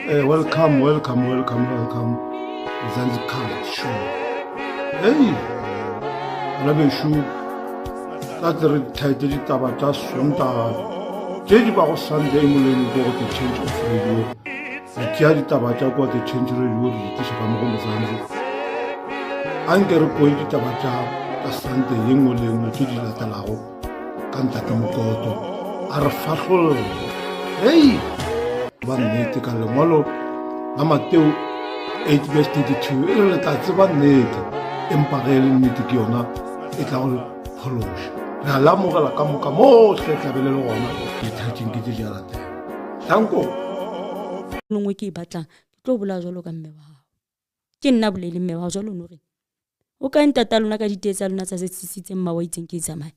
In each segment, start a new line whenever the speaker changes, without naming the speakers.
Welcome. Zanzibar show. Hey, Rabeshu, that's the title of just Sunday. Jadi bago Sunday mulai go to change of radio. Jadi tabaca go to change radio di siapa mau Zanzi. Angker ko di tabaca ta Sunday yang mulai jadi la talao. Kanta kamu go arfahul. Hey, banne te kalomalo. Amateu 8:32 e le tlatse ba nnete emparele nnete ke yona e tla go phološa re a lamogela ka moka mo tle tlabele le gona dithatšeng ke tse jala teng tanko
lengwe ke e batlang ke tlo bola jalo ka mme wa gago ke nna bolele mme wa jalo no re o ka ntata lona ka ditee tsa lona tsa se tsitsitseng mma wa itseng ke tsamaya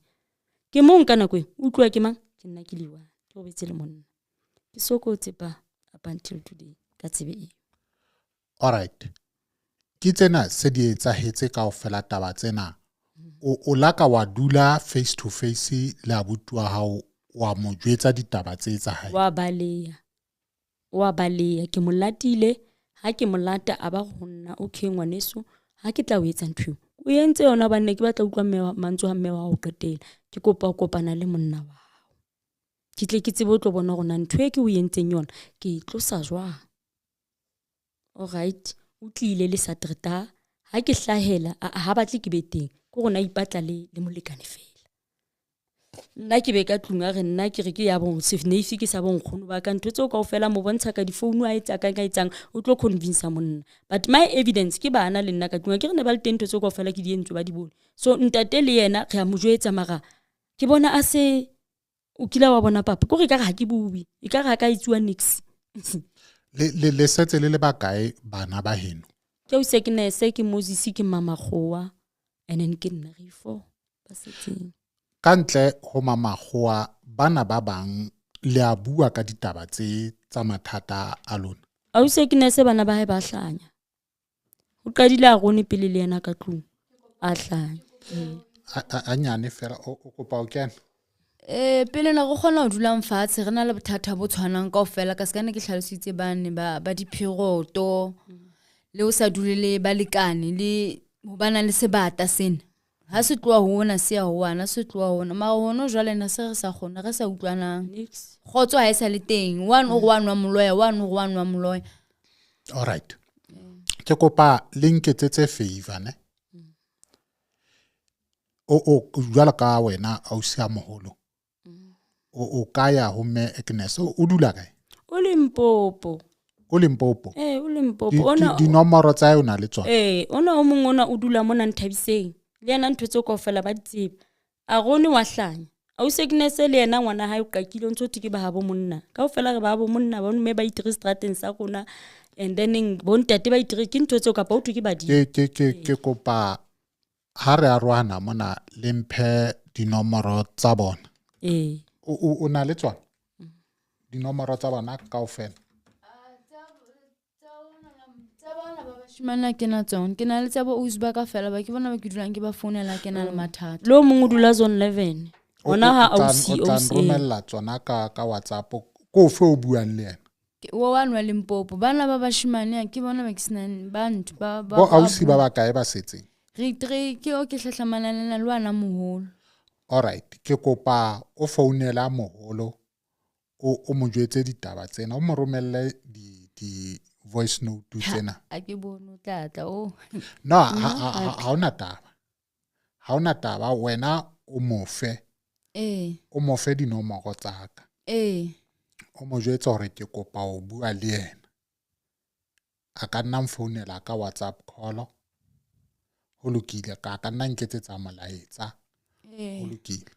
ke mong ka nako e o utlwa ke mang ke nna ke liwa ke go betse le monna ke sokotse pa up until today ka tsebe e.
All right. Ke tsena se di etsahetse kaofela taba tsena. O laka wa dula face to face le abuti wa hao wa mo jwetsa ditaba tse etsahalang.
Wa baleya ke molatile ha ke molata aba go nna okay ngwaneso ha ke tla o etsa ntho o yentse yona ba nne ke batla utlwa mantso ha mme wa go qetela ke kopa o kopana le monna wa hao ke tle ke tsebe o tlo bona gona ntho e ke o yentseng yona ke tlosa jwang. Alright, o tlile le Saterdag ha ke hlahela ha batle ke beteng ke gona ipatla le molekane fela nna ke be ka tlunga re nna ke re ke ya bon sef neifi ke sa bon khono ba ka ntho tse o ka ofela mo bontsha ka di phone a etsa ka etsang o tlo convince monna but my evidence ke bana le nna ka tlunga ke re ne ba le tento tse o ka ofela ke di entse ba di bone so ntate le yena re a mo jwetsa maga ke bona a se o kila wa bona papa go re ka ga ke bubi e ka ga ka itsuwa nix
le setse le bakae bana ba heno
ke o se ke nese ke Moses ke mama goa and then ke nna re fo ba setseng
kantle ho mama goa bana ba bang le a bua ka ditaba tse tsa mathata a lona
a o se ke nese bana ba ba hlanya o qadile a gone pele le yena ka tlung a hlanya
a nyane fela o kopa o kena
pele na go gona o dula mfatshe re na le bothata bo tshwanang kaofela ka se kana ke tlhalositse bane ba diphiroto le o sa dulele balekane le ho bana le sebata sena ha se tloa hona se ya hoana se tloa hona mara hono jwale na se re sa gona re sa utlwanang khotso ha e sa le teng one o wa moloya.
All right. Ke kopa link tse favor ne o jwala ka wena au sia moholo o kaya ho me Agnes o dula kae
o Limpopo
o Limpopo
ona
di nomoro tsa yona le tsona
ona o mong ona o dula mona Nthabiseng le yena ntho tse go fela ba ditsebe a gone wa hlanya au Agnes le yena ngwana ha o qakile ntse o tike ba habo monna ka o fela re ba habo monna ba mme ba itire strateng sa gona and then bontate ba itire ke ntho tse ka pa o tuke ba di
ke kopa ha re a rohana mona le mphe dinomoro tsa bona o na le tsona dinomoro tsa bona kaofela
tsa bona ba bashimana ke na tsona ke na le tsa bo uzba ka fela ba ke bona ba ke dulang ke ba founela ke na le mathata
lo mongwe dula zone 11 ona ha ausi
o romella tsona ka WhatsApp ko fe o buang le yena
wa wanwa Limpopo bana ba bashimane ke bona ba ke senang bantu ba
ausi ba kae ba setseng
re ke o ke hlahlamana le lwana moholo.
All right ke kopa o founela moholo o mo jwetse ditaba tsena o mo romelle di voice note tsena
a ke bono tata o
no ha ona taba wena o mo fe dinomoro tsa ka o mo jwetse hore ke kopa o bua le yena a ka nna mfounela ka WhatsApp call ho lokile ka nna nketsetsa molaetsa ho lokile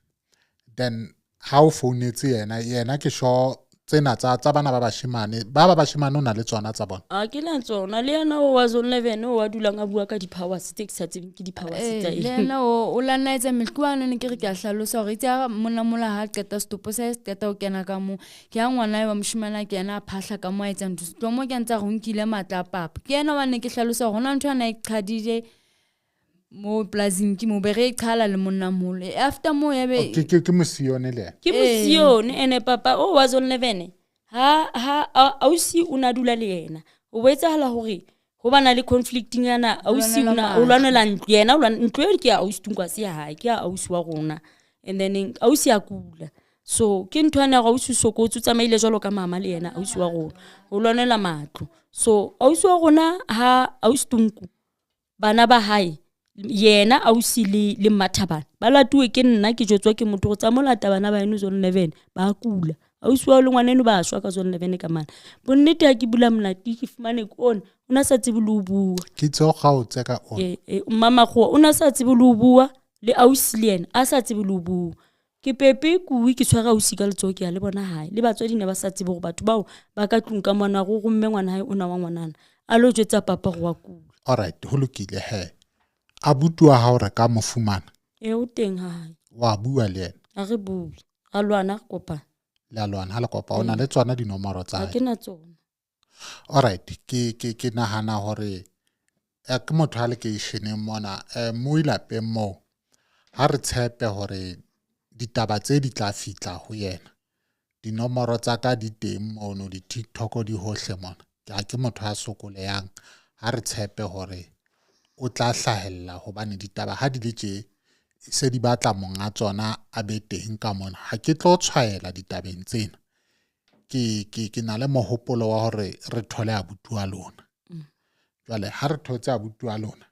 then ha o founetse yena ke sure tsena tsa bana ba bashimane o na le tsona tsa bona
a ke la tsona le yena o wa zone 11 o wa dulang a bua ka di powers tse ke sa tsebeng ke di powers tsa
le yena o la naitse mekwana ne ke re ke a hlalosa hore itse mola ha qeta stopo sa qeta o kena ka mo ke ya ngwana wa moshimana ke yena a phahla ka mo a etsa ntho tlo mo ke ntse go nkile matla papa ke yena wa ne ke hlalosa hore na ntho ana e qhadile mo plazing ke mo bere qhala le monna mole after mo ya be
ke mosione le
ke mosione ene papa o wa zone 11 ha ausi o na dula le yena o boetsahala hore ho bana le conflicting yana ausi o lwanela ntlo yena ntlo e ke ya ausi tungwa se ya hae ke ya ausi wa rona and then ausi a kula so ke ntho ya go ausi sokotso tsamaile jalo ka mama le yena ausi wa rona o lwanela matlo so ausi wa rona ha ausi tunku bana ba hae yena ausi le Mathabane ba latuwe ke nna ke jotswa ke motho go tsamolata bana ba eno zone 11 ba kula ausi wa le ngwaneno ba shwa ka zone 11 ka mana bonnete ha ke bula mnati ke fumane kone ona sa tsebe le bua
ke tso ga o tseka o
mama go ona sa tsebe le bua le ausi le yena a sa tsebe le bua ke pepe kuwi ke tshwara ausi ka letso ke ya le bona hae le batswadi ne ba sa tsebe go batho bao ba ka tlung ka mona go mme ngwana hae ona wa ngwanana a lo jetsa papa go wa kula
alright ho lokile he abutu wa ha re ka mofumana
o teng hae
wa bua le yena
a re bua a lwana kopa
la lwana ha le kopa ona le tswana dinomoro tsa
ha ke na tsona
alright ke nahana hore ke motho ha le ke isheneng mona mo ilape mo ha re tshepe hore ditaba tse di tla fitla ho yena dinomoro tsa ka di teng mono di TikTok di hohle mona ke motho a sokoleyang ha re tshepe hore o tla hlahella hobane ditaba ha di le tje se di batla monga tsona a be teng ka mona ha ke tlo tshwaela ditabeng tsena ke na le mohopolo wa hore re thole abuti wa lona jwale ha re thotse abuti wa lona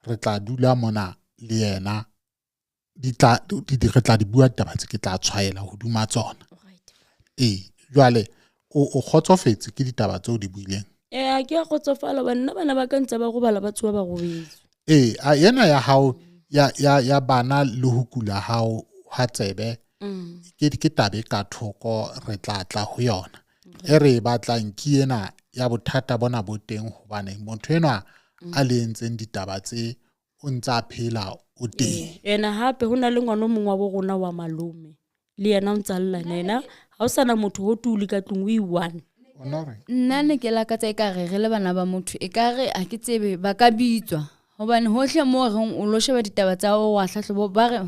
re tla dula mona le yena re tla di bua taba tse ke tla tshwaela hoduma tsona jwale o kgotsofetse ke ditaba tseo di buileng
ha ke a kgotsofala bana ba ka ntse ba go bala batho ba robetse
yena ya hao ya bana le ho kula hao ha tsebe ke tabe ka thoko re tla ho yona re batlang ke ena ya bothata bona bo teng hobane motho enwa a le ntseng ditaba tse o ntsa phela o teng
ena hape hona le ngwana mongwe wa bo rona wa malome le yena o ntsa lla nena ha o sana motho ho tuli ka tlung o one
nna ne ke lakatsa e ka re le bana ba motho e ka re a ke tsebe ba ka bitswa hobane hohle mo reng o lo sheba ditaba tsa o wa hlahlobo ba re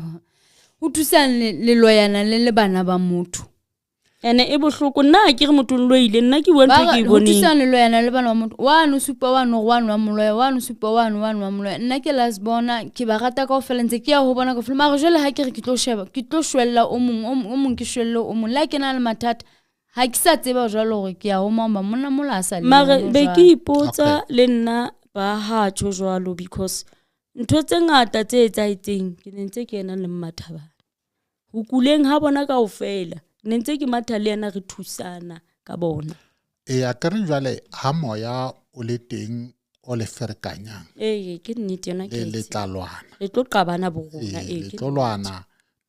ho thusane le loyana le bana ba motho
ene e bohloko nna ke re motho lo ile nna ke bone ke
ho thusane le loyana le bana ba motho one super one wa moloya one super one wa moloya nna ke las bona ke ba rata ka o felentse ke ya ho bona ka fela mara jole ha ke re ke tlo sheba ke tlo shwella o mong ke shwelle o mong la ke na le mathata ha ke sa tseba jwalo gore ke ya ho mama monna mola sa le
mara be ke ipotsa le nna ba ha tsho jwalo because ntho tse ngata tse etsaitseng ke ntse ke ena le Mathabane ho kuleng ha bona ka o fela ntse ke matha le yena re thusana ka bona
a ka re jwale ha moya o le teng o le ferekanyang
ke nnete yona ke
le tlalwana
le tlo qabana bo rona
le tlo lwana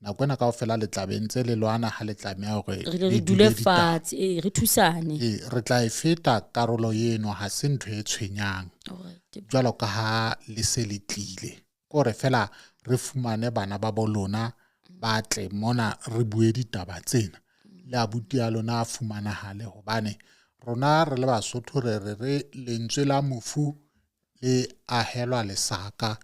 na kwena ka o fela le tlabentse le lwana ha le tlamea hore
re dule fatshe re thusane
re tla e feta karolo yeno ha se ntho e tshwenyang jwalo ka ha le se le tlile gore fela re fumane bana ba bolona ba tle mona re bue ditaba tsena le abuti ya lona a fumana hale hobane rona re le Basotho re lentswe la mofu le ahelwa lesaka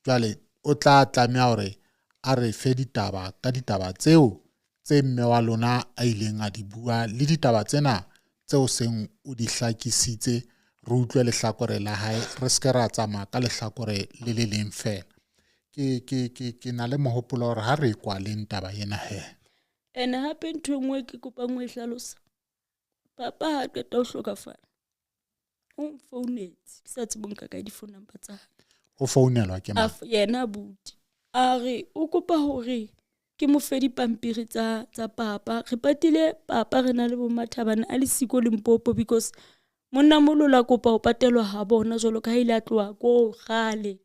jwale o tla tlamea hore a re fe ditaba ka ditaba tseo tse mme wa lona a ileng a di bua le ditaba tsena tseo seng o di hlakisitse re utlwe lehlakore la hae re se ra tsamaya ka lehlakore le le leng fela ke na le mohopolo hore ha re kwa le taba ena he
ene hape ntho engwe ke kopa ngwe hlalosa papa ha qeta o hlokafala o mfounetse ke sa tsebong ka di phone number tsa
o founelwa ke ma
yena buti a re o kopa hore ke mo fe dipampiri tsa papa re patile papa re na le bo Mathabane a le siko Limpopo because monna molola kopa o patelwa ha bona jolo ka ile a tloa ko gale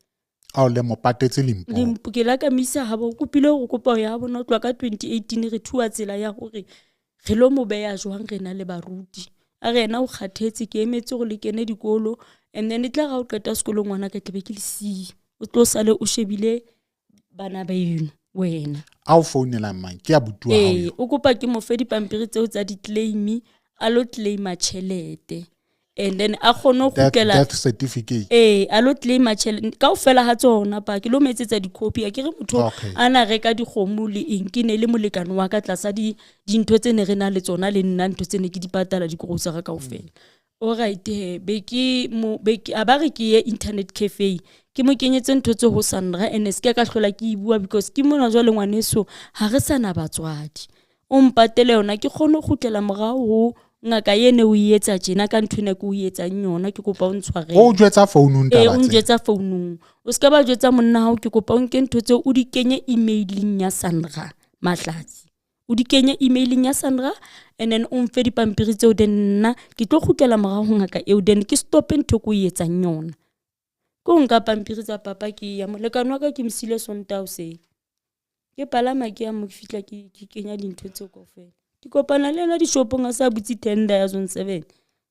a le mo patetse
Limpopo ke la ka misa ha bo kopile go kopa ya bona o tloa ka 2018 re thuwa tsela ya hore re lo mo beya jwang re na le baruti a re ena o kgathetse ke emetse go le kene dikolo and then itla ga o qeta sekolo ngwana ka tlebe ke le si o tlo sale o shebile bana ba yeno wena
a o founela mang ke a butua hao
o kopa ke mo fe dipampiri tseo tsa di claim a lo claima tšhelete and then a kgone go
death certificate
a lo claima tšhelete kaofela ga tsona pa ke lo metsetsa dikopi a ke re motho a na reka dikgomo le eng ke ne le molekane wa ka tlasa dintho tse ne re na le tsona le nna ntho tse ne ke di patala digrosera kaofela alright a ba re ke ye internet cafe ke mo kenyetse ntho tse ho Sandra and se ka hlola ke bua because ke mona jwa le ngwaneso ha re sana batswadi o mpatele yona ke kgone go gutlela morao ho ngaka yene o etsa tjena ka ntho ne go etsa yona ke kopa o ntshware
o jwetsa founung taba
o njwetsa founung o ska ba jwetsa monna hao ke kopa o nke ntho tse o di kenye emailing ya Sandra Mahlatsi o di kenye emailing ya Sandra and then o mfe dipampiri tseo then nna ke tlo gutlela morao ho ngaka eo then ke stop ntho go etsa yona ko nka pampiri tsa papa ke ya molekane wa ka ke msile Sontaha se ke palama ke ya mo fitla ke kenya dintho tse kaofela ke kopana le nna di shopong a sa butsi tender ya zone 7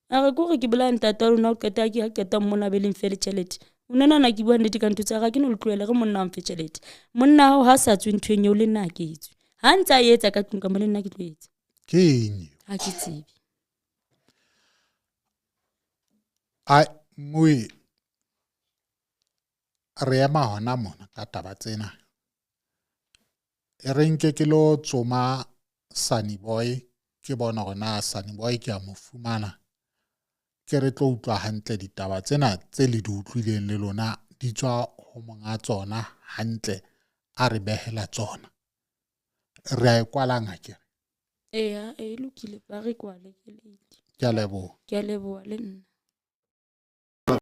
a re go re ke bela ntata rona o qeta ke ha qeta mona beleng fele tšhelete o nena na ke bua nnete ka ntho tsa ga ke no le tloela re monna a mfe tšhelete monna hao ha sa tswe ntho e nyeo le nna ke etswe ha ntse a etsa ka tlung ka mo le nna ke tlo etsa
ke eng
ha ke tsebe
ai mui re ema hona mona ka taba tsena e re nke ke lo tsoma Sunny Boy ke bona gore na Sunny Boy ke a mo fumana ke re tlo utlwa hantle ditaba tsena tse le di utlwileng le lona di tswa ho monga tsona hantle a re behela tsona re a kwala ngakere
lokile ba re kwale ke
ke a leboha
le nna